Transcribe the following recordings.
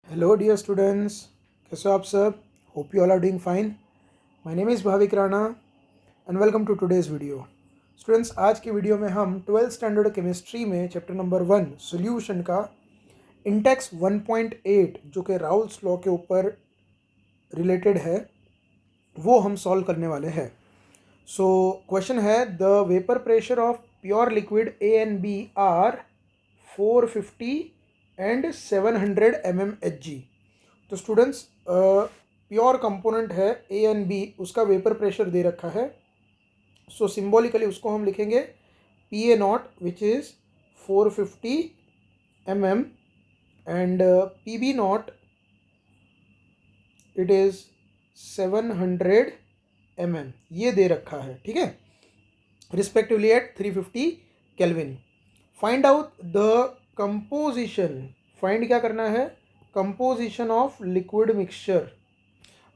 Hello dear students, कैसे हो आप सब? Hope you all are doing fine. My name is Bhavik Rana and welcome to today's video. Students, आज की वीडियो में हम 12th स्टैंडर्ड केमिस्ट्री में चैप्टर नंबर 1 सॉल्यूशन का इंटेक्स 1.8 जो कि राउल्स लॉ के ऊपर रिलेटेड है वो हम सॉल्व करने वाले हैं. सो क्वेश्चन है, the vapour pressure of pure liquid A and B are 450 and 700 mmHg. तो स्टूडेंट्स, प्योर कंपोनेंट है ए एंड बी, उसका वेपर प्रेशर दे रखा है. सो सिंबॉलिकली उसको हम लिखेंगे P A naught which is 450 mm and P B naught it is 700 mm. ये दे रखा है, ठीक है, respectively at 350 kelvin. Find out the composition. Find क्या करना है? कंपोजिशन ऑफ लिक्विड मिक्सचर,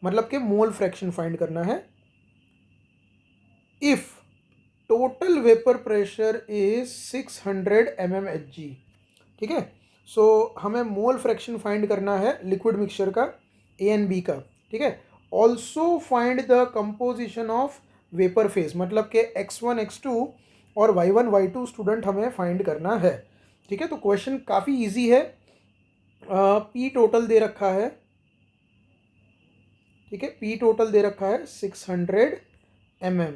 मतलब कि मोल फ्रैक्शन फाइंड करना है. If total vapour pressure is 600 mmHg, ठीक है. सो हमें मोल फ्रैक्शन फाइंड करना है लिक्विड मिक्सचर का, ए एंड बी का, ठीक है. Also find the composition of vapour phase, मतलब कि x1 x2 और y1 y2 स्टूडेंट हमें फाइंड करना है, ठीक है. तो क्वेश्चन काफ़ी इजी है. पी टोटल दे रखा है, ठीक है, पी टोटल दे रखा है 600 mm.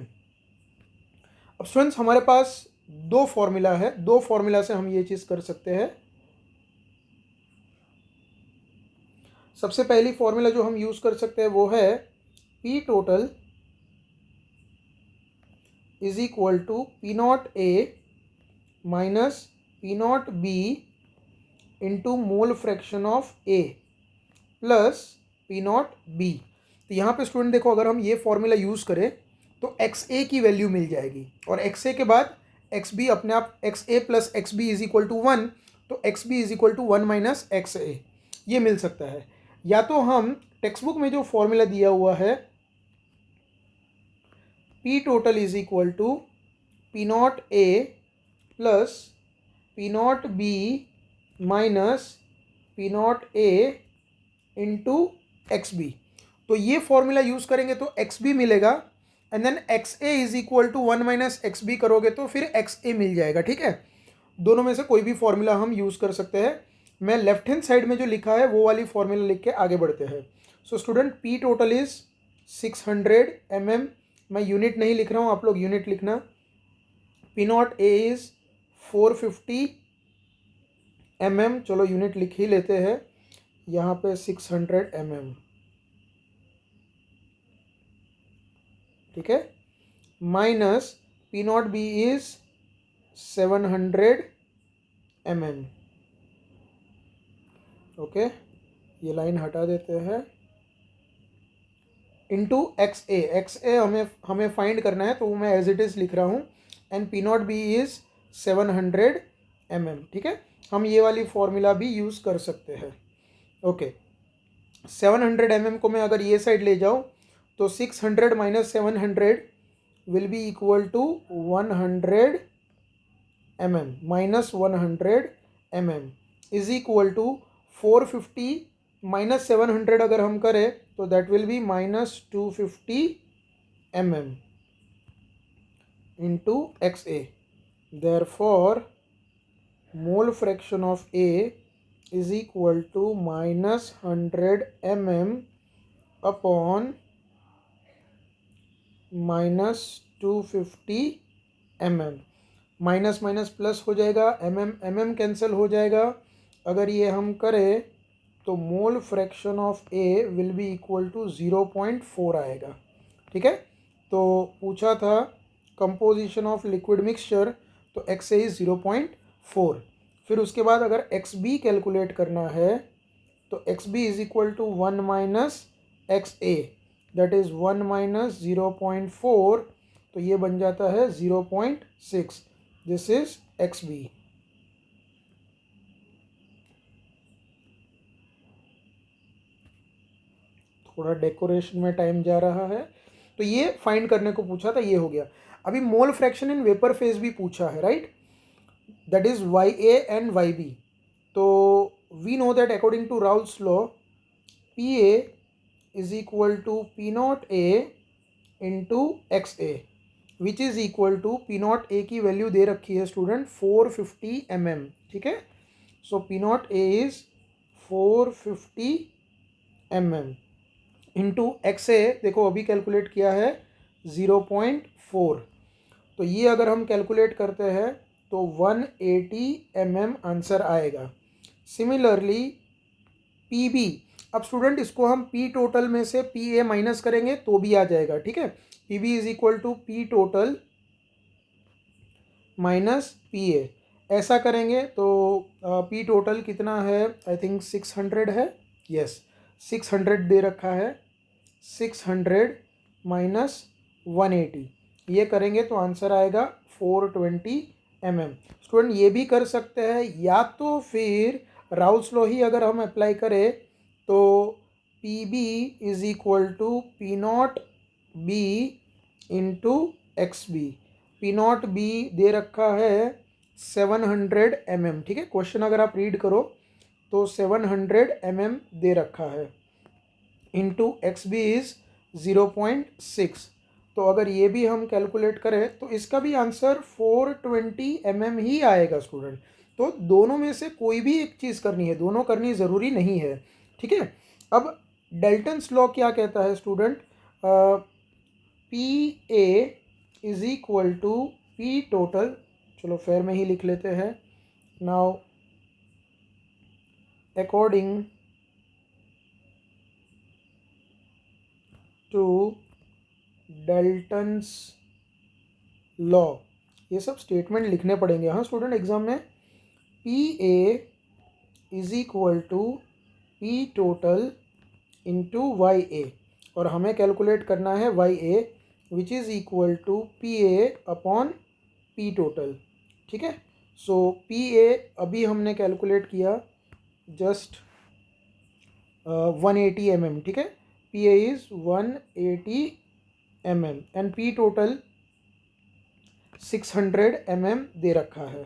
अब स्टूडेंट्स, हमारे पास दो फॉर्मूला है, दो फॉर्मूला से हम ये चीज़ कर सकते हैं. सबसे पहली फॉर्मूला जो हम यूज़ कर सकते हैं वो है P total is equal to P naught A minus P naught B into mole fraction of A plus P naught B. तो यहाँ पे स्टूडेंट देखो, अगर हम ये फॉर्मूला यूज़ करें तो एक्स ए की वैल्यू मिल जाएगी और एक्स ए के बाद एक्स बी अपने आप, X A plus X B is equal to 1, तो X B is equal to 1 minus X A, ये मिल सकता है. या तो हम टेक्स्ट बुक में जो फॉर्मूला दिया हुआ है P total is equal to P naught A plus P naught B minus P naught A into X B, तो ये फॉर्मूला यूज़ करेंगे तो एक्स बी मिलेगा and then X A is equal to 1 minus X B करोगे तो फिर x A मिल जाएगा, ठीक है. दोनों में से कोई भी फॉर्मूला हम यूज़ कर सकते हैं. मैं लेफ्ट हैंड साइड में जो लिखा है वो वाली फॉर्मूला लिख के आगे बढ़ते हैं. So student, P total is 600 mm. मैं यूनिट नहीं लिख रहा हूँ, आप लोग यूनिट लिखना. P naught A is 450 mm, चलो यूनिट लिख ही लेते हैं यहाँ पे 600 mm, ठीक है, minus P naught B is 700 mm. Okay, ये लाइन हटा देते हैं. इंटू एक्स ए, एक्स ए हमें फाइंड करना है तो वो मैं एज इट इज़ लिख रहा हूँ. And P naught B is 700 mm, ठीक है. हम ये वाली फॉर्मूला भी यूज़ कर सकते हैं. ओके, 700 mm को मैं अगर ये साइड ले जाऊँ तो 600 minus 700 will be equal to 100 mm minus 100 mm is equal to 450 minus 700 अगर हम करें तो that will be minus 250 mm into X A. Therefore mole fraction of A is equal to minus 100 mm upon minus 250 mm. Minus minus plus हो जाएगा, mm cancel हो जाएगा. अगर ये हम करें तो mole fraction of A will be equal to 0.4 आएगा, ठीक है. तो पूछा था कंपोजिशन ऑफ लिक्विड मिक्सचर, तो एक्स ए इज 0.4. फिर उसके बाद अगर एक्स बी कैलकुलेट करना है तो X B is equal to 1 minus X A, that is 1 minus 0.4, तो ये बन जाता है 0.6. This is X B. थोड़ा डेकोरेशन में टाइम जा रहा है. तो ये फाइंड करने को पूछा था, ये हो गया. अभी mole fraction in vapour phase भी पूछा है, right, that is Y A and Y B. तो we know that according to Raoult's law P A is equal to P naught A into X A which is equal to P naught A की value दे रखी है student 450 mm, ठीक है। So P naught A is 450 mm into X A, देखो अभी calculate किया है 0.4, तो ये अगर हम कैलकुलेट करते हैं तो 180 mm आंसर आएगा। सिमिलरली पी बी, अब स्टूडेंट इसको हम पी टोटल में से पी ए माइनस करेंगे तो भी आ जाएगा, ठीक है। P B is equal to P total minus P A, ऐसा करेंगे तो पी टोटल कितना है, आई थिंक 600 है, यस 600 दे रखा है, 600 माइनस 180, ये करेंगे तो आंसर आएगा 420 mm। स्टूडेंट ये भी कर सकते हैं, या तो फिर राउल्स लॉ ही अगर हम अप्लाई करें तो P B is equal to P naught B into X B. P naught B दे रखा है 700 mm, ठीक है। क्वेश्चन अगर आप रीड करो तो 700 mm दे रखा है, इंटू एक्स बी इज़ 0.6, तो अगर ये भी हम कैलकुलेट करें तो इसका भी आंसर 420 mm ही आएगा स्टूडेंट। तो दोनों में से कोई भी एक चीज़ करनी है, दोनों करनी ज़रूरी नहीं है, ठीक है। अब डाल्टन्स लॉ क्या कहता है student, P A is equal to P total, चलो फेयर में ही लिख लेते हैं। Now according to Dalton's law, ये सब स्टेटमेंट लिखने पड़ेंगे हाँ स्टूडेंट एग्जाम में। P A is equal to P total into Y A, और हमें कैलकुलेट करना है Y A which is equal to P A upon P total, ठीक है। सो पी ए अभी हमने कैलकुलेट किया जस्ट 180 mm, ठीक है। P A is 180 mm and P total 600 mm दे रखा है,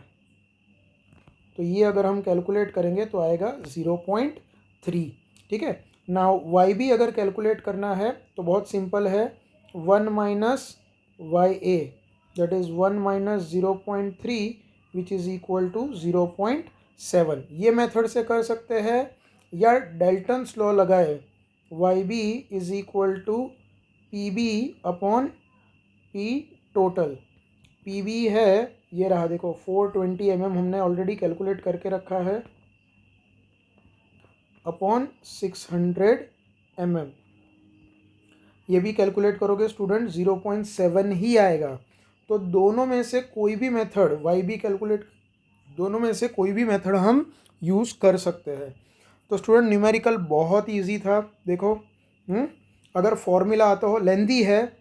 तो ये अगर हम कैलकुलेट करेंगे तो आएगा 0.3, ठीक है। नाउ वाई भी अगर कैलकुलेट करना है तो बहुत सिंपल है, 1 minus Y A that is 1 minus 0.3 which is equal to 0.7, ये मेथड से कर सकते हैं, या डाल्टन्स लॉ लगाए Y B is equal to P B upon P total. P B है ये रहा, देखो 420 mm हमने ऑलरेडी कैलकुलेट करके रखा है, अपॉन 600 mm, ये भी कैलकुलेट करोगे स्टूडेंट 0.7 ही आएगा। तो दोनों में से कोई भी मेथड वाई बी कैलकुलेट, दोनों में से कोई भी मेथड हम यूज़ कर सकते हैं। तो स्टूडेंट न्यूमेरिकल बहुत ईजी था, देखो अगर फॉर्मूला आता हो, लेंदी है,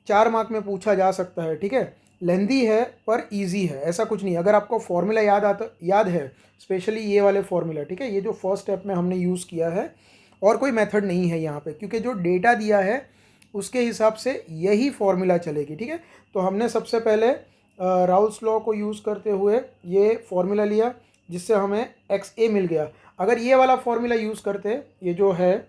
4 मार्क में पूछा जा सकता है, ठीक है। लेंदी है पर इजी है, ऐसा कुछ नहीं। अगर आपको फॉर्मूला याद है, स्पेशली ये वाले फॉर्मूला, ठीक है, ये जो फर्स्ट स्टेप में हमने यूज़ किया है, और कोई मेथड नहीं है यहाँ पे, क्योंकि जो डेटा दिया है उसके हिसाब से यही फॉर्मूला चलेगी, ठीक है। तो हमने सबसे पहले राउल्स लॉ को यूज़ करते हुए ये फॉर्मूला लिया जिससे हमें एक्स ए मिल गया। अगर ये वाला फॉर्मूला यूज़ करते, ये जो है,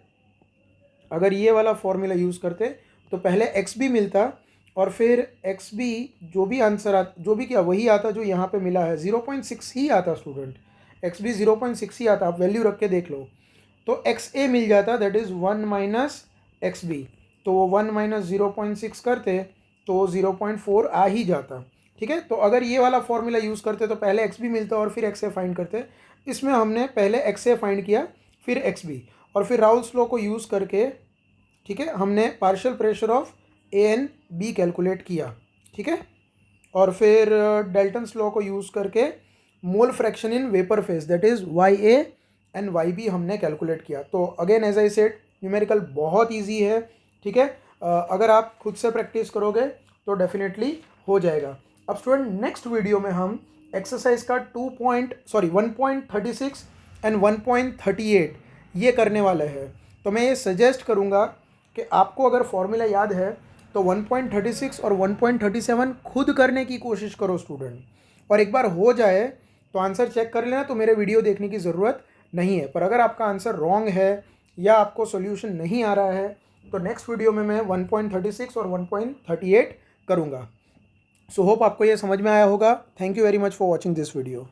अगर ये वाला फॉर्मूला यूज़ करते तो पहले एक्स बी मिलता, और फिर एक्स बी जो भी आंसर जो भी क्या वही आता जो यहाँ पे मिला है, 0.6 ही आता स्टूडेंट, एक्स बी 0.6 ही आता, आप वैल्यू रख के देख लो। तो एक्स ए मिल जाता, that is 1 minus X B, तो वो 1 माइनस 0.6 करते तो 0.4 आ ही जाता, ठीक है। तो अगर ये वाला फॉर्मूला यूज़ करते तो पहले एक्स बी मिलता और फिर एक्स ए फाइंड करते, इसमें हमने पहले एक्स ए फाइंड किया फिर एक्स बी, और फिर राउल्स लॉ को यूज़ करके, ठीक है, हमने partial pressure of A and B calculate किया, ठीक है। और फिर डाल्टन्स लॉ को यूज़ करके mole fraction in vapour phase that is Y A and Y B हमने कैलकुलेट किया। तो again as I said numerical बहुत ईजी है, ठीक है। अगर आप खुद से प्रैक्टिस करोगे तो डेफिनेटली हो जाएगा। अब स्टूडेंट नेक्स्ट वीडियो में हम एक्सरसाइज का 1.36 एंड 1.38 ये करने वाले हैं। तो मैं ये सजेस्ट करूँगा कि आपको अगर फॉर्मूला याद है तो 1.36 और 1.37 खुद करने की कोशिश करो स्टूडेंट, और एक बार हो जाए तो आंसर चेक कर लेना, तो मेरे वीडियो देखने की ज़रूरत नहीं है। पर अगर आपका आंसर रॉन्ग है या आपको सॉल्यूशन नहीं आ रहा है तो नेक्स्ट वीडियो में मैं 1.36 और 1.38 करूँगा। सो होप आपको ये समझ में आया होगा। Thank you very much for watching this video.